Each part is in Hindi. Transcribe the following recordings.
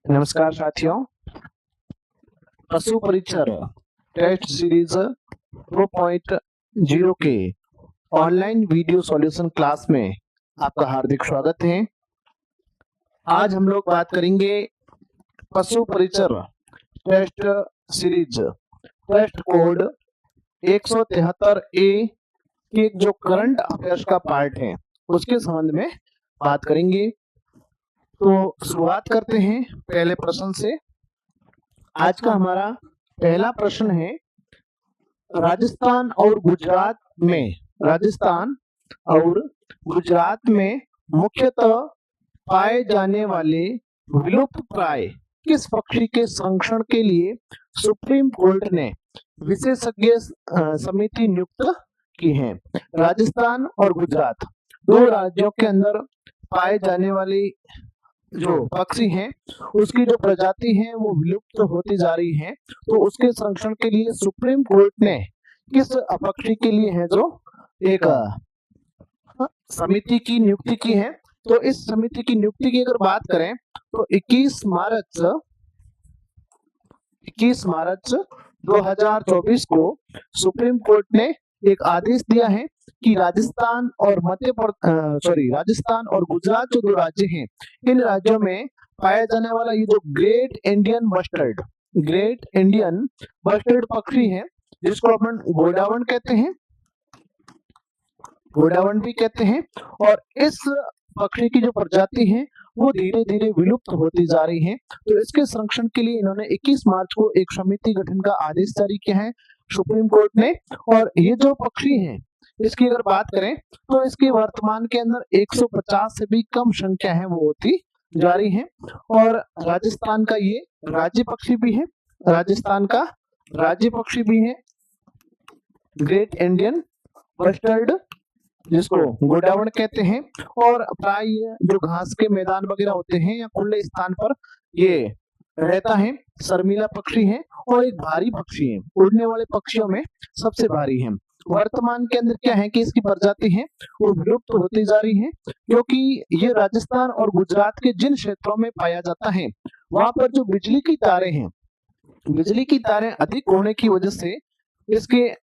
नमस्कार साथियों, पशु परिचर टेस्ट सीरीज 2.0 के ऑनलाइन वीडियो सॉल्यूशन क्लास में आपका हार्दिक स्वागत है। आज हम लोग बात करेंगे पशु परिचर test series test code 173A के जो करंट अफेयर्स का पार्ट है उसके संबंध में बात करेंगे। तो शुरुआत करते हैं पहले प्रश्न से। आज का हमारा पहला प्रश्न है, राजस्थान और गुजरात में मुख्यतः पाए जाने वाले विलुप्त प्राय किस पक्षी के संरक्षण के लिए सुप्रीम कोर्ट ने विशेषज्ञ समिति नियुक्त की है। राजस्थान और गुजरात दो राज्यों के अंदर पाए जाने वाली जो पक्षी हैं उसकी जो प्रजाति है वो विलुप्त होती जा रही है, तो उसके संरक्षण के लिए सुप्रीम कोर्ट ने किस पक्षी के लिए है जो एक समिति की नियुक्ति की है। तो इस समिति की नियुक्ति की अगर बात करें तो 21 मार्च 2024 को सुप्रीम कोर्ट ने एक आदेश दिया है कि राजस्थान और गुजरात जो दो राज्य हैं, इन राज्यों में पाया जाने वाला ये जो ग्रेट इंडियन बस्टर्ड पक्षी है, जिसको अपन गोडावण भी कहते हैं, और इस पक्षी की जो प्रजाति है वो धीरे धीरे विलुप्त होती जा रही है। तो इसके संरक्षण के लिए इन्होंने 21 मार्च को एक समिति गठन का आदेश जारी किया है सुप्रीम कोर्ट ने। और ये जो पक्षी है इसकी अगर बात करें तो इसकी वर्तमान के अंदर 150 से भी कम संख्या है वो होती जा रही है। और राजस्थान का ये राज्य पक्षी भी है, ग्रेट इंडियन बस्टर्ड, जिसको गोडावण कहते हैं। और प्राय जो घास के मैदान वगैरह होते हैं या खुले स्थान पर ये रहता है, शर्मीला पक्षी है और एक भारी पक्षी है, उड़ने वाले पक्षियों में सबसे भारी है। वर्तमान के अंदर क्या है कि इसकी प्रजाति है वो विलुप्त होती जा रही है, क्योंकि ये राजस्थान और गुजरात के जिन क्षेत्रों में पाया जाता है वहां पर जो बिजली की तारें अधिक होने की वजह से इसके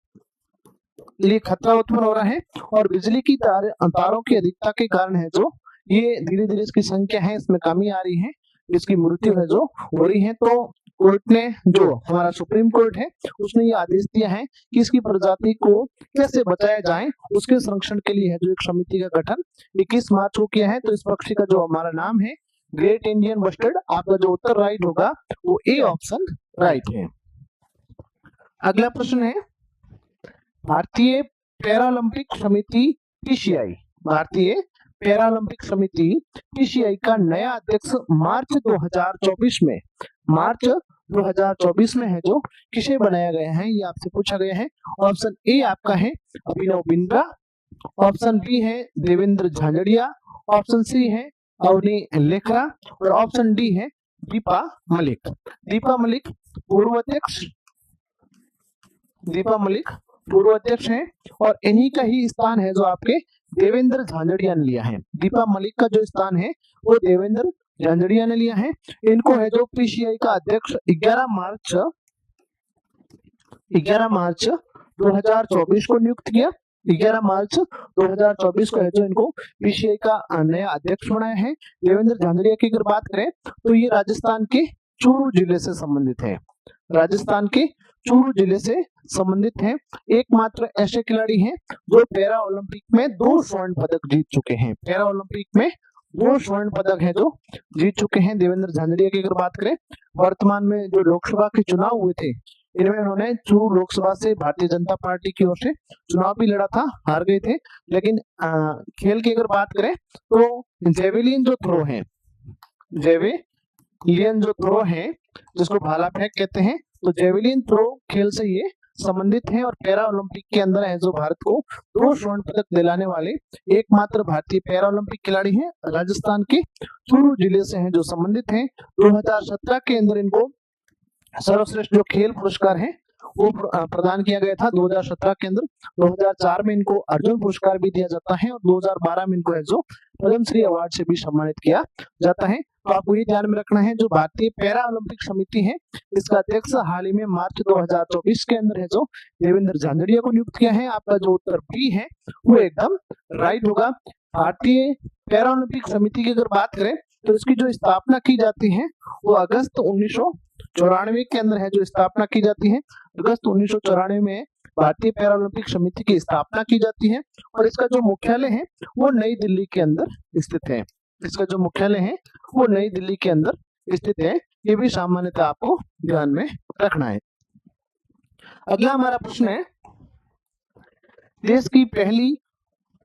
लिए खतरा उत्पन्न हो रहा है। और बिजली की तारों की अधिकता के कारण है जो ये धीरे धीरे इसकी संख्या है इसमें कमी आ रही है, इसकी मृत्यु है जो हो रही है। तो कोर्ट ने, जो हमारा सुप्रीम कोर्ट है, उसने ये आदेश दिया है कि इसकी प्रजाति को कैसे बचाया जाए, उसके संरक्षण के लिए है जो एक समिति का गठन 21 मार्च को किया है। तो इस पक्षी का जो हमारा नाम है ग्रेट इंडियन बस्टर्ड। आपका जो उत्तर राइट होगा वो ए ऑप्शन राइट है। अगला प्रश्न है, भारतीय पैरालंपिक समिति पीसीआई का नया अध्यक्ष मार्च 2024 में है जो किसे बनाया गया है, ये आपसे पूछा गया है। ऑप्शन ए आपका है अभिनव बिंद्रा, ऑप्शन बी है देवेंद्र झांझड़िया, ऑप्शन सी है अवनी लेखरा और ऑप्शन डी है दीपा मलिक पूर्व अध्यक्ष हैं। और इन्हीं का ही स्थान है जो आपके देवेंद्र झांझड़िया ने लिया है। दीपा मलिक का जो स्थान है वो देवेंद्र झांझड़िया ने लिया है। इनको है जो पीसीआई का अध्यक्ष 11 मार्च 2024 को नियुक्त किया। 11 मार्च 2024 को है जो इनको पीसीआई का नया अध्यक्ष बनाया है। देवेंद्र झांझड़िया की अगर बात करें तो ये राजस्थान के चूरू जिले से संबंधित हैं। एकमात्र ऐसे खिलाड़ी हैं जो पैरा ओलंपिक में 2 स्वर्ण पदक जीत चुके हैं। देवेंद्र झांझड़िया की अगर बात करें, वर्तमान में जो लोकसभा के चुनाव हुए थे इनमें उन्होंने चूरू लोकसभा से भारतीय जनता पार्टी की ओर से चुनाव भी लड़ा था, हार गए थे। लेकिन खेल की अगर बात करें तो जेवेलिन जो थ्रो है जिसको भाला फेंक कहते हैं, तो जेवेलिन थ्रो खेल से ये संबंधित हैं। और पैरा ओलंपिक के अंदर है जो भारत को 2 स्वर्ण पदक दिलाने वाले एकमात्र भारतीय पैरा ओलंपिक खिलाड़ी हैं, राजस्थान के चूरू जिले से हैं जो संबंधित हैं। 2017 के अंदर इनको सर्वश्रेष्ठ जो खेल पुरस्कार है वो प्रदान किया गया था 2017 के अंदर। 2004 में इनको अर्जुन पुरस्कार भी दिया जाता है और 2012 में इनको है जो पद्मश्री अवार्ड से भी सम्मानित किया जाता है। तो आपको ये ध्यान में रखना है, जो भारतीय पैरा ओलंपिक समिति है इसका अध्यक्ष हाल ही में मार्च 2024 के अंदर है जो देवेंद्र झांझड़िया को नियुक्त किया है। आपका जो उत्तर बी है वो एकदम राइट होगा। भारतीय पैरा ओलंपिक समिति की अगर बात करें तो इसकी जो स्थापना की जाती है वो अगस्त 1994 के अंदर है जो स्थापना की जाती है। अगस्त 1994 में भारतीय पैरा ओलंपिक समिति की स्थापना की जाती है और इसका जो मुख्यालय है वो नई दिल्ली के अंदर स्थित है। इसका जो मुख्यालय है वो नई दिल्ली के अंदर स्थित है। ये भी सामान्यतः आपको ध्यान में रखना है। अगला हमारा प्रश्न है, देश की पहली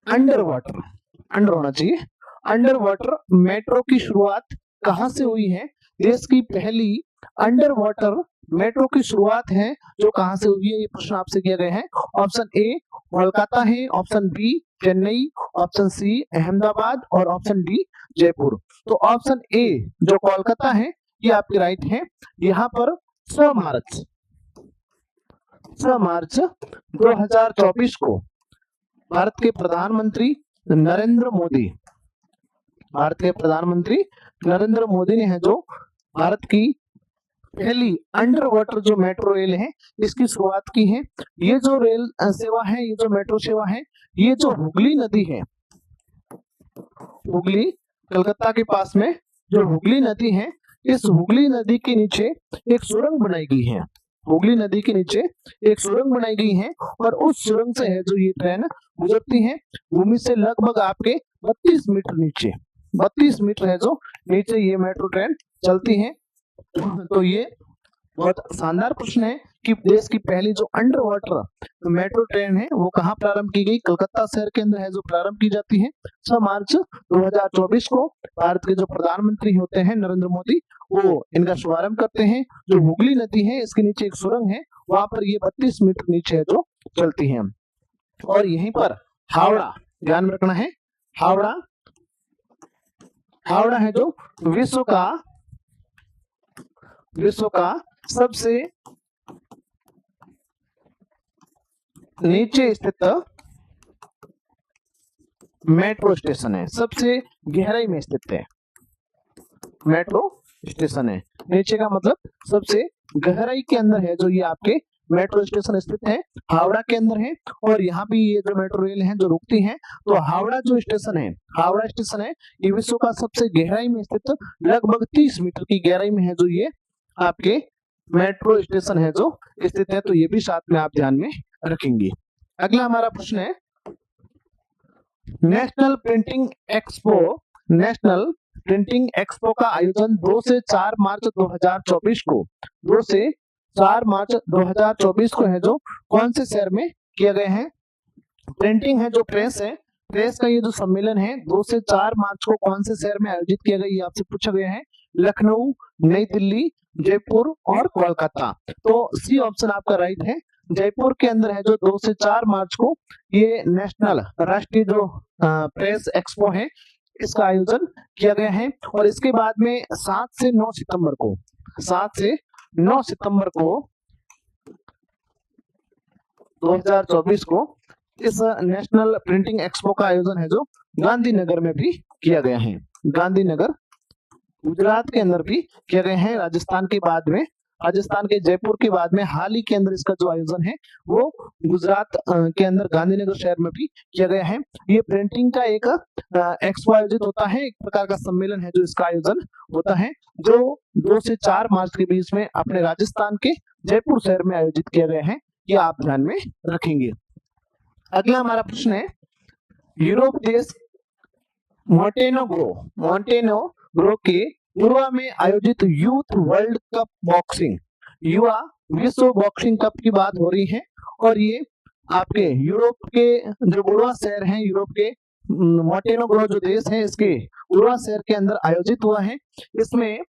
अंडर होना चाहिए, अंडर वाटर मेट्रो की शुरुआत कहां से हुई है? देश की पहली अंडर वाटर मेट्रो की शुरुआत है जो कहां से हुई है, ये प्रश्न आपसे किया गया है। ऑप्शन ए कोलकाता है, option B Chennai, option C Ahmedabad और ऑप्शन डी जयपुर। तो ऑप्शन ए जो कोलकाता है ये आपकी राइट है। यहाँ पर 6 मार्च 2024 को भारत के प्रधानमंत्री नरेंद्र मोदी ने है जो भारत की पहली अंडर वाटर जो मेट्रो रेल है इसकी शुरुआत की है। ये जो रेल सेवा है, ये जो मेट्रो सेवा है, ये जो हुगली नदी है, हुगली कलकत्ता के पास में जो हुगली नदी है, इस हुगली नदी के नीचे एक सुरंग बनाई गई है। हुगली नदी के नीचे एक सुरंग बनाई गई है और उस सुरंग से है जो ये ट्रेन गुजरती है। भूमि से लगभग आपके 32 मीटर है जो नीचे ये मेट्रो ट्रेन चलती है। तो ये बहुत शानदार प्रश्न है कि देश की पहली जो अंडर वाटर मेट्रो ट्रेन है वो कहाँ प्रारंभ की गई? कलकत्ता शहर के अंदर है जो प्रारंभ की जाती है। 6 मार्च 2024 को भारत के जो प्रधानमंत्री होते हैं नरेंद्र मोदी, वो इनका शुभारंभ करते हैं। जो हुगली नदी है इसके नीचे एक सुरंग है, वहां पर ये 32 मीटर नीचे है जो चलती है। और यहीं पर हावड़ा, ध्यान में रखना है, हावड़ा है जो विश्व का सबसे नीचे स्थित मेट्रो स्टेशन है, सबसे गहराई में स्थित है मेट्रो स्टेशन है। नीचे का मतलब सबसे गहराई के अंदर है जो ये आपके मेट्रो स्टेशन स्थित है, हावड़ा के अंदर है। और यहाँ भी ये जो मेट्रो रेल है जो रुकती है, तो हावड़ा जो स्टेशन है, हावड़ा स्टेशन है ये विश्व का सबसे गहराई में स्थित लगभग 30 मीटर की गहराई में है जो ये आपके मेट्रो स्टेशन है जो स्थित है। तो ये भी साथ में आप ध्यान में रखेंगे। अगला हमारा प्रश्न है, नेशनल प्रिंटिंग एक्सपो का आयोजन 2 से 4 मार्च 2024 को 2 से 4 मार्च 2024 को है जो कौन से शहर में किया गया है? प्रिंटिंग है जो प्रेस है, प्रेस का ये जो सम्मेलन है 2 से 4 मार्च को कौन से शहर में आयोजित किया गया, ये आपसे पूछा गया है। लखनऊ, नई दिल्ली, जयपुर और कोलकाता। तो सी ऑप्शन आपका राइट है। जयपुर के अंदर है जो 2 से 4 मार्च को ये नेशनल राष्ट्रीय जो प्रेस एक्सपो है इसका आयोजन किया गया है। और इसके बाद में 7 से 9 सितंबर को 2024 को इस नेशनल प्रिंटिंग एक्सपो का आयोजन है जो गांधीनगर में भी किया गया है। गांधीनगर गुजरात के अंदर भी किया गया है। राजस्थान के जयपुर के बाद में हाल ही के अंदर इसका जो आयोजन है वो गुजरात के अंदर गांधीनगर शहर में भी किया गया है। ये प्रिंटिंग का एक एक्सपो आयोजित होता है, एक प्रकार का सम्मेलन है जो इसका आयोजन होता है, जो 2 से 4 मार्च के बीच में अपने राजस्थान के जयपुर शहर में आयोजित किया गया है। ये आप ध्यान में रखेंगे। अगला हमारा प्रश्न है, यूरोप देश मोंटेनेग्रो के युवा में आयोजित यूथ वर्ल्ड कप बॉक्सिंग, युवा विश्व बॉक्सिंग कप की बात हो रही है। और ये आपके यूरोप के जो बुरवा शहर हैं, यूरोप के मोंटेनेग्रो जो देश है इसके बुरवा शहर के अंदर आयोजित हुआ है। इसमें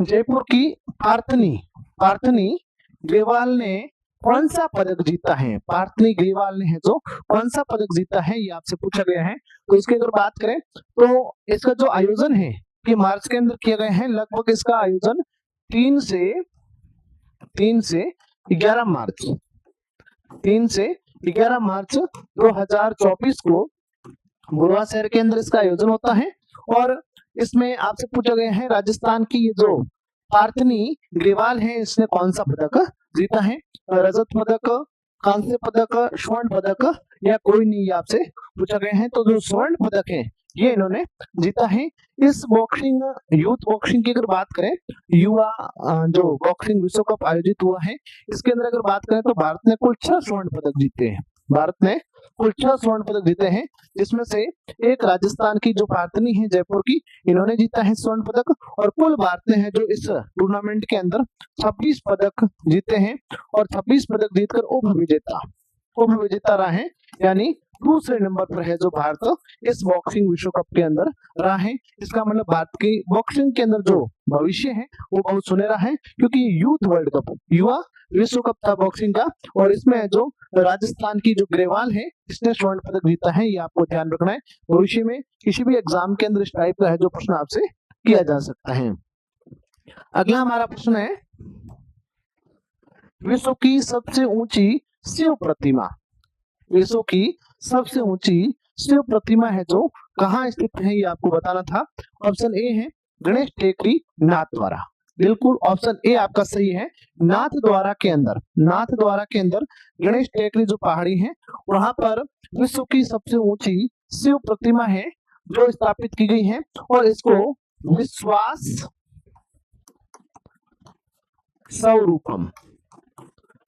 जयपुर की पार्थनी ग्रेवाल ने कौन सा पदक जीता है? पार्थनी ग्रेवाल ने है जो कौन सा पदक जीता है, ये आपसे पूछा गया है। तो इसकी अगर बात करें तो इसका जो आयोजन है ये मार्च के अंदर किया गया है। लगभग इसका आयोजन 3 से 11 मार्च 3 से 11 मार्च 2024 को बुलवा शहर के अंदर इसका आयोजन होता है। और इसमें आपसे पूछा गया है राजस्थान की ये जो पार्थनी ग्रेवाल है इसने कौन सा पदक जीता है, रजत पदक, कांस्य पदक, स्वर्ण पदक या कोई नहीं, आपसे पूछा गया है। तो जो स्वर्ण पदक है ये इन्होंने जीता है। इस बॉक्सिंग यूथ बॉक्सिंग की अगर बात करें, युवा जो बॉक्सिंग विश्व कप आयोजित हुआ है इसके अंदर अगर बात करें तो भारत ने कुल 6 स्वर्ण पदक जीते हैं। भारत ने कुल 6 स्वर्ण पदक जीते हैं, जिसमें से एक राजस्थान की जो पार्थनी है जयपुर की, इन्होंने जीता है स्वर्ण पदक। और कुल भारत ने है जो इस टूर्नामेंट के अंदर 26 पदक जीते हैं और 26 पदक जीतकर उप विजेता रहा है, यानी दूसरे नंबर पर है जो भारत इस बॉक्सिंग विश्व कप के अंदर रहा है। इसका मतलब भारत की बॉक्सिंग के अंदर जो भविष्य है वो बहुत सुनहरा है, क्योंकि यूथ वर्ल्ड कप, युवा विश्व कप था बॉक्सिंग का, और इसमें जो राजस्थान की जो ग्रेवाल है इसने स्वर्ण पदक जीता है। ये आपको ध्यान रखना है, भविष्य में किसी भी एग्जाम के अंदर इस टाइप का है जो प्रश्न आपसे किया जा सकता है। अगला हमारा प्रश्न है, विश्व की सबसे ऊंची शिव प्रतिमा, विश्व की सबसे ऊंची शिव प्रतिमा है जो कहाँ स्थित है, ये आपको बताना था। ऑप्शन ए है गणेश टेकरी नाथद्वारा, बिल्कुल ऑप्शन ए आपका सही है। नाथद्वारा के अंदर गणेश टेकरी जो पहाड़ी है वहां पर विश्व की सबसे ऊंची शिव प्रतिमा है जो स्थापित की गई है, और इसको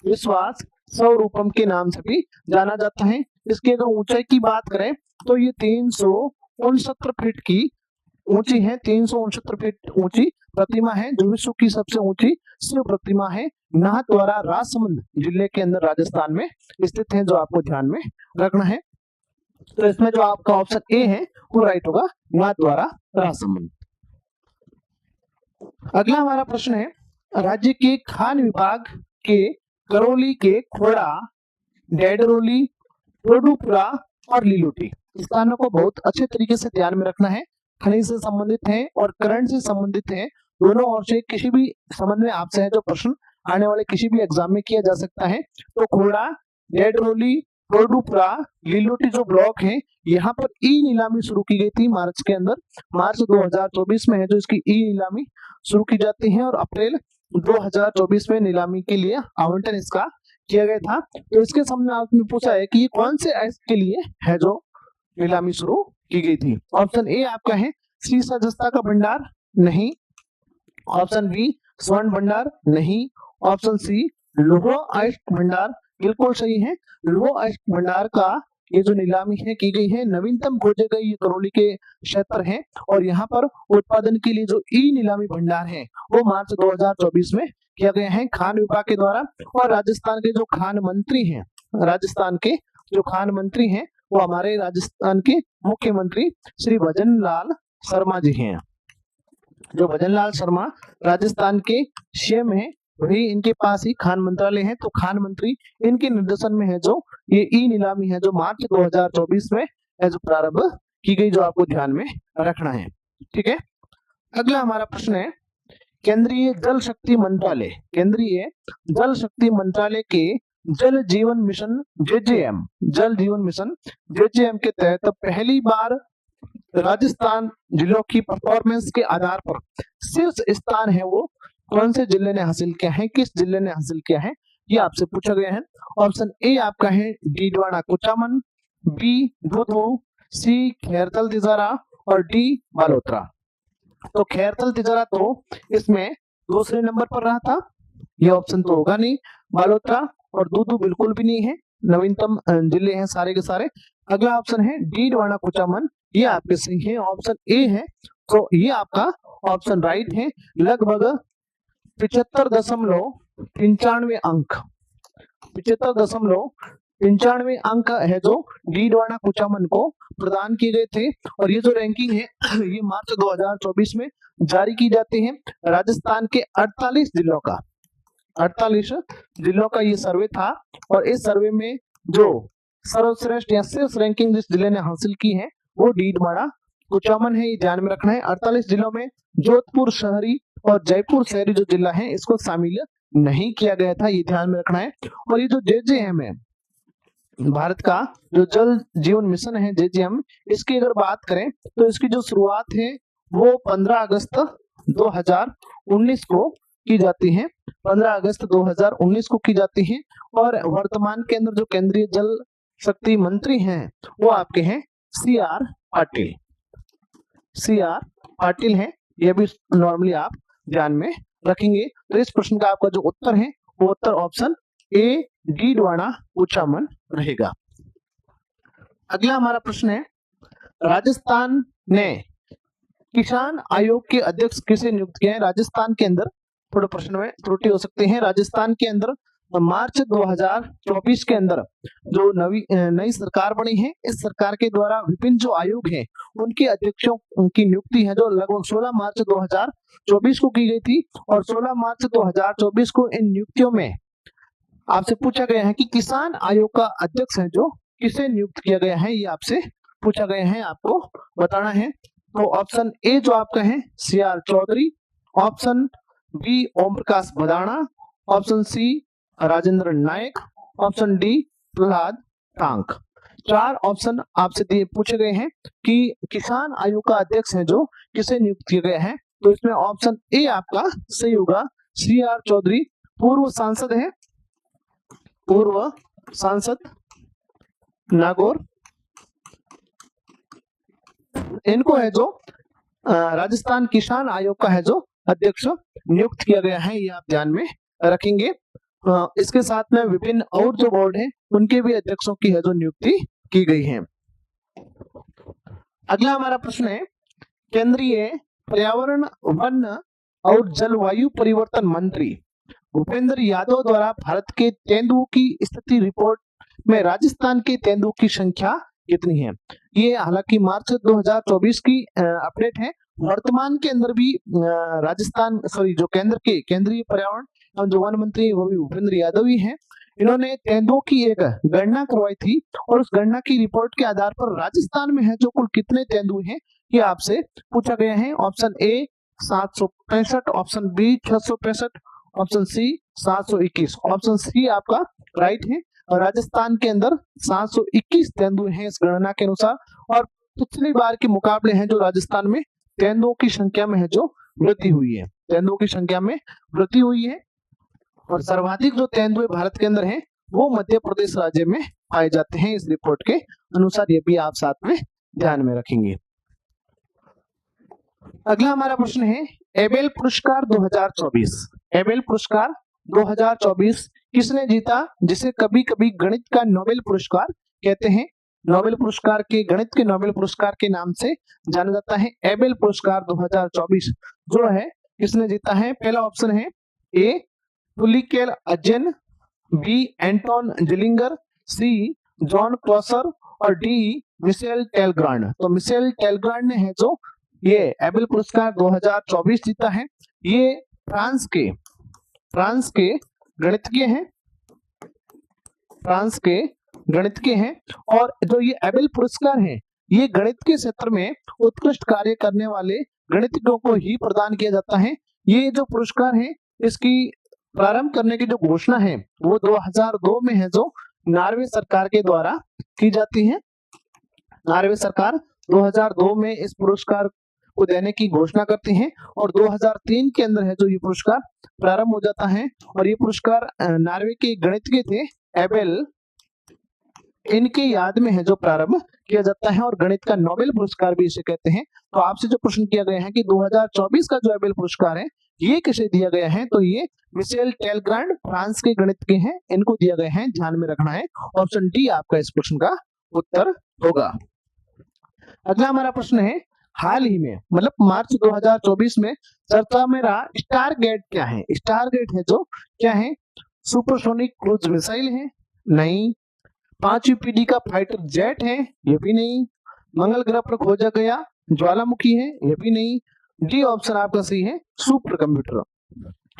विश्वास स्वरूपम के नाम से भी जाना जाता है। इसकी अगर ऊंचाई की बात करें तो ये 369 फीट की ऊंची है, 369 फीट ऊंची प्रतिमा है जो विश्व की सबसे ऊंची शिव प्रतिमा है। नाथद्वारा राजसमंद जिले के अंदर राजस्थान में स्थित है, जो आपको ध्यान में रखना है। तो इसमें जो आपका ऑप्शन ए है वो राइट होगा, नाथद्वारा राजसमंद। अगला हमारा प्रश्न है, राज्य के खान विभाग के करौली के खोड़ा, डेडरोली, टोडुपुरा और लीलोटी स्थानों को बहुत अच्छे तरीके से ध्यान में रखना है। खनिज से संबंधित है और करंट से संबंधित है, दोनों ओर से किसी भी संबंध में आपसे है जो प्रश्न आने वाले किसी भी एग्जाम में किया जा सकता है। तो खोड़ा, डेडरोली, टोडुपुरा, लीलोटी जो ब्लॉक है यहाँ पर ई नीलामी शुरू की गई थी मार्च के अंदर, मार्च 2024 में है जो इसकी ई नीलामी शुरू की जाती है, और अप्रैल 2024 में नीलामी के लिए आवंटन इसका किया गया था। तो इसके सामने आपने पूछा है कि ये कौन से एक्ट के लिए है जो नीलामी शुरू की गई थी। ऑप्शन ए आपका है श्री सजस्ता का भंडार, नहीं। ऑप्शन बी स्वर्ण भंडार, नहीं। ऑप्शन सी लौह अयस्क भंडार, बिल्कुल सही है। लौह अयस्क भंडार का ये जो नीलामी है की गई है, नवीनतम खोजे गए ये करौली के क्षेत्र है, और यहाँ पर उत्पादन के लिए जो ई नीलामी भंडार है वो मार्च 2024 में किया गया है खान विभाग के द्वारा। और राजस्थान के जो खान मंत्री हैं, राजस्थान के जो खान मंत्री हैं वो हमारे राजस्थान के मुख्यमंत्री श्री भजन लाल शर्मा जी हैं। जो भजन लाल शर्मा राजस्थान के सीएम हैं, वही इनके पास ही खान मंत्रालय है। तो खान मंत्री इनके निर्देशन में है जो ये ई नीलामी है जो मार्च 2024 में है जो प्रारंभ की गई, जो आपको ध्यान में रखना है। ठीक है, अगला हमारा प्रश्न है, केंद्रीय जल शक्ति मंत्रालय के जल जीवन मिशन जेजेएम के तहत पहली बार राजस्थान जिलों की परफॉर्मेंस के आधार पर शीर्ष स्थान है वो कौन से जिले ने हासिल किया है, किस जिले ने हासिल किया है, ये आपसे पूछा गया है। ऑप्शन ए आपका है डीडवाना कुचामन, बी धुधु, सी खैरथल तिजारा और डी बालोतरा। तो खैरथल तिजारा तो इसमें दूसरे नंबर पर रहा था, ये ऑप्शन तो होगा नहीं। बालोतरा और दूधू बिल्कुल भी नहीं है, नवीनतम जिले हैं सारे के सारे। अगला ऑप्शन है डीडवाना कुचामन, ये आपके सही है, ऑप्शन ए है। तो ये आपका ऑप्शन राइट है। लगभग 75.95 अंक 75.95 अंक है जो डीडवाना कुचामन को प्रदान किए गए थे। और ये जो रैंकिंग है ये मार्च 2024 में जारी की जाती है। राजस्थान के 48 जिलों का ये सर्वे था, और इस सर्वे में जो सर्वश्रेष्ठ या शीर्ष रैंकिंग जिस जिले ने हासिल की है वो डीडवाना कुचामन है, ये ध्यान में रखना है। 48 जिलों में जोधपुर शहरी और जयपुर शहरी जो जिला है इसको शामिल नहीं किया गया था, ये ध्यान में रखना है। और ये जो JJM है, भारत का जो जल जीवन मिशन है JJM, इसकी अगर बात करें तो इसकी जो शुरुआत है वो 15 अगस्त 2019 को की जाती है, 15 अगस्त 2019 को की जाती है। और वर्तमान के अंदर जो केंद्रीय जल शक्ति मंत्री हैं वो आपके हैं CR पाटिल, CR पाटिल है। ये भी नॉर्मली आप ध्यान में रखेंगे। तो इस प्रश्न का आपका जो उत्तर है वो उत्तर ऑप्शन A डीडवाना कुचामन रहेगा। अगला हमारा प्रश्न है, राजस्थान ने किसान आयोग के अध्यक्ष किसे नियुक्त किया है? राजस्थान के अंदर थोड़े प्रश्न में त्रुटि हो सकती है। राजस्थान के अंदर मार्च 2024 के अंदर जो नई सरकार बनी है, इस सरकार के द्वारा विभिन्न जो आयोग हैं उनके अध्यक्षों की नियुक्ति है जो लगभग 16 मार्च 2024 को की गई थी। और 16 मार्च 2024 को इन नियुक्तियों में आपसे पूछा गया है कि किसान आयोग का अध्यक्ष है जो किसे नियुक्त किया गया है, ये आपसे पूछा गया है, आपको बताना है। तो ऑप्शन ए जो आपका है CR Chaudhary, option B Om Prakash Bhadana, option C Rajendra Nayak, option D Prahlad Tank. 4 option आपसे दिए पूछे गए हैं कि किसान आयोग का अध्यक्ष है जो किसे नियुक्त किया गया है। तो इसमें ऑप्शन ए आपका सही होगा, CR चौधरी। पूर्व सांसद है, पूर्व सांसद नागौर, इनको है जो राजस्थान किसान आयोग का है जो अध्यक्ष नियुक्त किया गया है, ये आप ध्यान में रखेंगे। इसके साथ में विभिन्न और जो बोर्ड है उनके भी अध्यक्षों की है जो नियुक्ति की गई है। अगला हमारा प्रश्न है, केंद्रीय पर्यावरण वन और जलवायु परिवर्तन मंत्री भूपेंद्र यादव द्वारा भारत के तेंदुओं की स्थिति रिपोर्ट में राजस्थान के तेंदुओं की संख्या कितनी है? ये हालांकि मार्च 2024 की अपडेट है। वर्तमान के अंदर भी राजस्थान जो केंद्रीय पर्यावरण और जो वन मंत्री वो भी भूपेंद्र यादव ही हैं। इन्होंने तेंदुओं की एक गणना करवाई थी और उस गणना की रिपोर्ट के आधार पर राजस्थान में है जो कुल कितने तेंदुए हैं ये आपसे पूछा गया है। Option A 765, option B 665, option C 721, option C आपका राइट है। और राजस्थान के अंदर 721 तेंदुए हैं इस गणना के अनुसार। और पिछली बार के मुकाबले हैं जो राजस्थान में तेंदुओं की संख्या में है जो वृद्धि हुई है, तेंदुओं की संख्या में वृद्धि हुई है। और सर्वाधिक जो तेंदुए भारत के अंदर हैं वो मध्य प्रदेश राज्य में पाए जाते हैं इस रिपोर्ट के अनुसार, ये भी आप साथ में ध्यान में रखेंगे। अगला हमारा प्रश्न है, एबेल पुरस्कार 2024, एबेल पुरस्कार 2024 किसने जीता, जिसे कभी कभी गणित का नोबेल पुरस्कार कहते हैं? नोबेल पुरस्कार के गणित के नोबेल पुरस्कार के नाम से जाना जाता है। एबेल पुरस्कार 2024 जो है किसने जीता है? पहला ऑप्शन है ए पुलिकेल अजन, बी एंटोन जिलिंगर, सी जॉन क्लॉसर और डी मिशेल टेलग्रांड। तो मिशेल टेलग्रांड ने है जो ये एबेल पुरस्कार 2024 जीता है। ये फ्रांस के गणितज्ञ हैं, फ्रांस के गणितज्ञ हैं। और जो ये एबेल पुरस्कार है ये गणित के क्षेत्र में उत्कृष्ट कार्य करने वाले गणितज्ञों को ही प्रदान किया जाता है। ये जो पुरस्कार है इसकी प्रारंभ करने की जो घोषणा है वो 2002 में है जो नॉर्वे सरकार के द्वारा की जाती है। नॉर्वे सरकार 2002 में इस पुरस्कार को देने की घोषणा करती हैं और 2003 के अंदर है जो ये पुरस्कार प्रारंभ हो जाता है। और ये पुरस्कार नॉर्वे के गणितज्ञ थे एबेल, इनके याद में है जो प्रारंभ किया जाता है और गणित का नोबेल पुरस्कार भी इसे कहते हैं। तो आपसे जो प्रश्न किया गया है कि 2024 का जो एबेल पुरस्कार है ये किसे दिया गया है, तो ये मिशेल टेलग्रांड फ्रांस के गणितज्ञ हैं, इनको दिया गया है, ध्यान में रखना है। ऑप्शन डी आपका इस प्रश्न का उत्तर होगा। अगला हमारा प्रश्न है, हाल ही में मतलब मार्च 2024 में चर्चा में रहा स्टारगेट क्या है? स्टारगेट है जो क्या है? सुपरसोनिक क्रूज मिसाइल है? नहीं। 5वीं पीढ़ी का फाइटर जेट है? ये भी नहीं। मंगल ग्रह पर खोजा गया ज्वालामुखी है? ये भी नहीं। डी ऑप्शन आपका सही है, सुपर कंप्यूटर।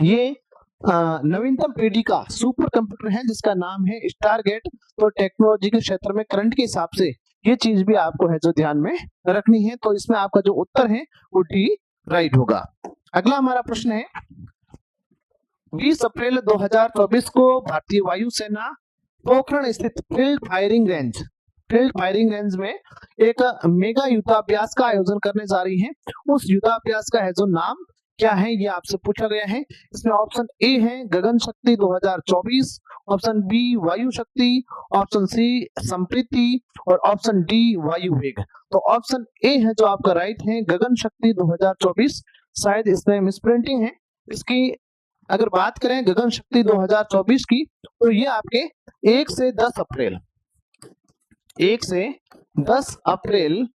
ये नवीनतम पीढ़ी का सुपर कंप्यूटर है जिसका नाम है स्टारगेट। तो टेक्नोलॉजी के क्षेत्र में करंट के हिसाब से ये चीज भी आपको है जो ध्यान में रखनी है। तो इसमें आपका जो उत्तर है वो डी राइट होगा। अगला हमारा प्रश्न है, 20 अप्रैल 2024 को भारतीय वायुसेना पोखरण स्थित फील्ड फायरिंग रेंज में एक मेगा युद्धाभ्यास का आयोजन करने जा रही है। उस युद्धाभ्यास का है जो नाम क्या है, ये आपसे पूछा गया है। इसमें ऑप्शन ए है गगन शक्ति 2024, ऑप्शन बी वायु शक्ति, ऑप्शन सी संप्रीति और ऑप्शन डी वायु वेग। तो ऑप्शन ए है जो आपका राइट है, गगन शक्ति 2024। शायद इसमें मिसप्रिंटिंग है। इसकी अगर बात करें गगन शक्ति 2024 की, तो ये आपके 1 से 10 अप्रैल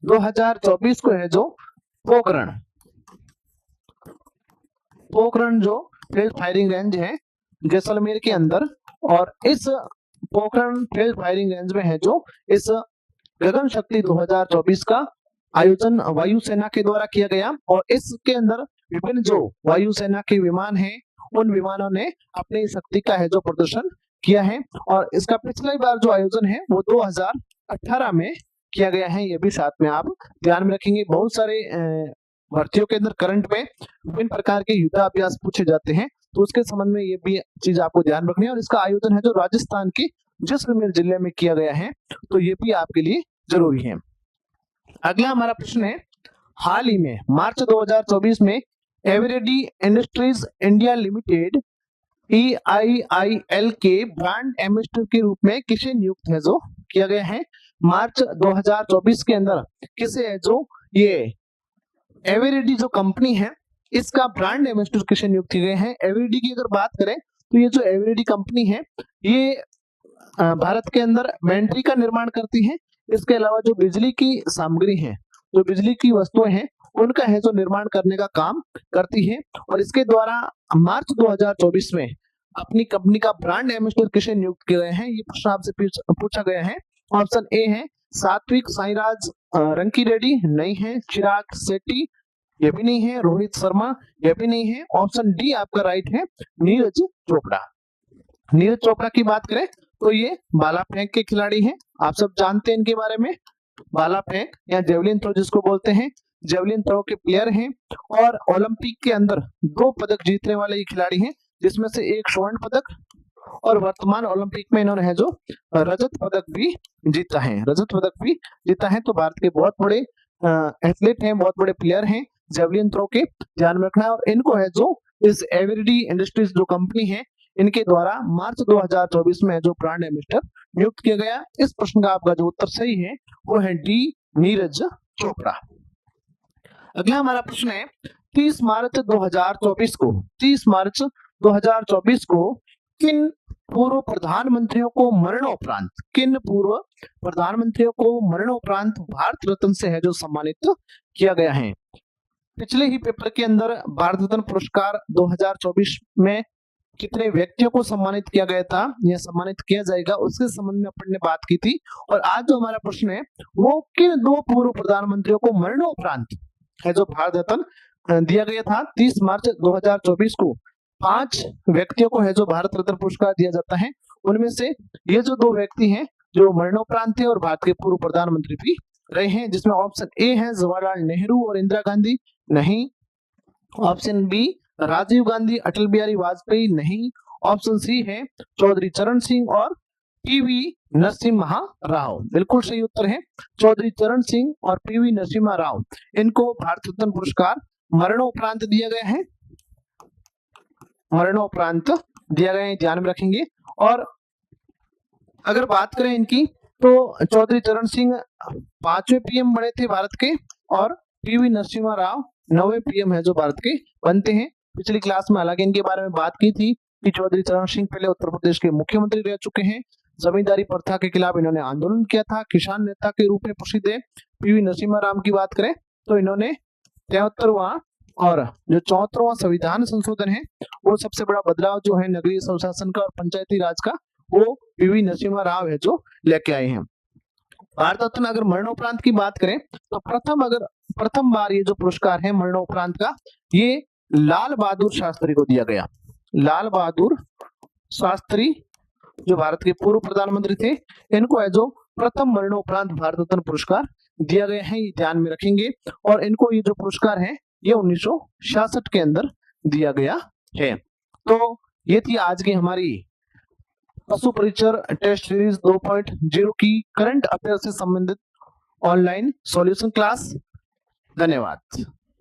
2024 को है जो पोखरण जो फील्ड फायरिंग रेंज है जैसलमेर के अंदर, और इस पोखरण फील्ड फायरिंग रेंज में है जो इस गगन शक्ति 2024 का आयोजन वायुसेना के द्वारा किया गया। और इसके अंदर विभिन्न जो वायुसेना के विमान हैं उन विमानों ने अपनी शक्ति का है जो प्रदर्शन किया है। और इसका पिछली बार जो आयोजन है वो 2018 में किया गया है, ये भी साथ में आप ध्यान में रखेंगे। बहुत सारे भर्तियों के अंदर करंट में विभिन्न प्रकार के युद्धाभ्यास पूछे जाते हैं, तो उसके संबंध में ये भी चीज आपको ध्यान रखनी है। और इसका आयोजन है जो राजस्थान के जैसलमेर जिले में किया गया है, तो ये भी आपके लिए जरूरी है। अगला हमारा प्रश्न है, हाल ही में मार्च 2024 में Eveready Industries India Limited EIIL के ब्रांड एम्बेसडर के रूप में किसे नियुक्त है जो किया गया है। मार्च 2024 के अंदर किसे है जो ये एवरेडी जो कंपनी है इसका ब्रांड एम्बेसडर किसे नियुक्त किए गए हैं। एवरेडी की अगर बात करें तो ये जो एवरेडी कंपनी है ये भारत के अंदर बैटरी का निर्माण करती है। इसके अलावा जो बिजली की सामग्री है, जो बिजली की वस्तुएं हैं, उनका है जो निर्माण करने का काम करती है। और इसके द्वारा मार्च 2024 में अपनी कंपनी का ब्रांड एम्बेसडर किसे नियुक्त किए गए हैं, ये प्रश्न आपसे पूछा गया है। ऑप्शन ए है सात्विक साईराज रंकीरेड्डी, नहीं है। चिराग शेट्टी, ये भी नहीं है। रोहित शर्मा, ये भी नहीं है। ऑप्शन डी आपका राइट है, नीरज चोपड़ा। नीरज चोपड़ा की बात करें तो ये भाला फेंक के खिलाड़ी हैं, आप सब जानते हैं इनके बारे में। भाला फेंक या जेवलिन थ्रो जिसको बोलते हैं, जेवलिन थ्रो के प्लेयर हैं और ओलंपिक के अंदर 2 पदक जीतने वाले ये खिलाड़ी हैं, जिसमें से एक स्वर्ण पदक और वर्तमान ओलंपिक में इन्होंने है जो रजत पदक भी जीता है। तो भारत के बहुत बड़े एथलीट हैं, बहुत बड़े प्लेयर हैं जेवलिन थ्रो के, ध्यान रखना है। और इनको है जो इस एवरेडी इंडस्ट्रीज जो कंपनी है इनके द्वारा मार्च 2024 में जो ब्रांड एम्बेसडर नियुक्त किया गया। इस प्रश्न का आपका जो उत्तर सही है वो है डी, नीरज चोपड़ा। अगला हमारा प्रश्न है, 30 मार्च 2024 को किन पूर्व प्रधानमंत्रियों को मरणोपरांत भारत रत्न से है जो सम्मानित किया गया है। पिछले ही पेपर के अंदर भारत रत्न पुरस्कार 2024 में कितने व्यक्तियों को सम्मानित किया गया था या सम्मानित किया जाएगा, उसके संबंध में अपन ने बात की थी। और आज जो हमारा प्रश्न है वो किन 2 पूर्व प्रधानमंत्रियों को मरणोपरांत है जो भारत रत्न दिया गया था। 30 मार्च 2024 को 5 व्यक्तियों को है जो भारत रत्न पुरस्कार दिया जाता है। उनमें से ये जो 2 व्यक्ति हैं जो मरणोपरांत थे और भारत के पूर्व प्रधानमंत्री भी रहे हैं, जिसमें ऑप्शन ए है जवाहरलाल नेहरू और इंदिरा गांधी, नहीं। ऑप्शन बी राजीव गांधी, अटल बिहारी वाजपेयी, नहीं। ऑप्शन सी है चौधरी चरण सिंह और पीवी नरसिम्हा राव, बिल्कुल सही उत्तर है चौधरी चरण सिंह और पीवी नरसिम्हा राव। इनको भारत रत्न पुरस्कार मरणोपरांत दिया गया है, ध्यान में रखेंगे। और अगर बात करें इनकी तो चौधरी चरण सिंह 5वें पीएम बने थे भारत के और पीवी नरसिम्हा राव 9वें पीएम है जो भारत के बनते हैं। पिछली क्लास में हालांकि इनके बारे में बात की थी कि चौधरी चरण सिंह पहले उत्तर प्रदेश के मुख्यमंत्री रह चुके हैं। जमींदारी प्रथा के खिलाफ इन्होंने आंदोलन किया था, किसान नेता के रूप में प्रसिद्ध है। पीवी नरसिम्हा राव की बात करें तो इन्होंने 73वां और जो 74वां संविधान संशोधन है वो सबसे बड़ा बदलाव जो है नगरीय स्वशासन का और पंचायती राज का, वो पीवी नरसिम्हा राव है जो लेके आए हैं। भारत रत्न अगर मरणोपरांत की बात करें तो प्रथम बार ये जो पुरस्कार है मरणोपरांत का, ये लाल बहादुर शास्त्री को दिया गया। लाल बहादुर शास्त्री जो भारत के पूर्व प्रधानमंत्री थे, इनको है जो प्रथम मरणोपरांत भारत रत्न पुरस्कार दिया गया है, ये ध्यान में रखेंगे। और इनको ये जो पुरस्कार है ये 1966 के अंदर दिया गया है। तो ये थी आज की हमारी पशु परिचर टेस्ट सीरीज 2.0 की करंट अफेयर से संबंधित ऑनलाइन सॉल्यूशन क्लास। धन्यवाद।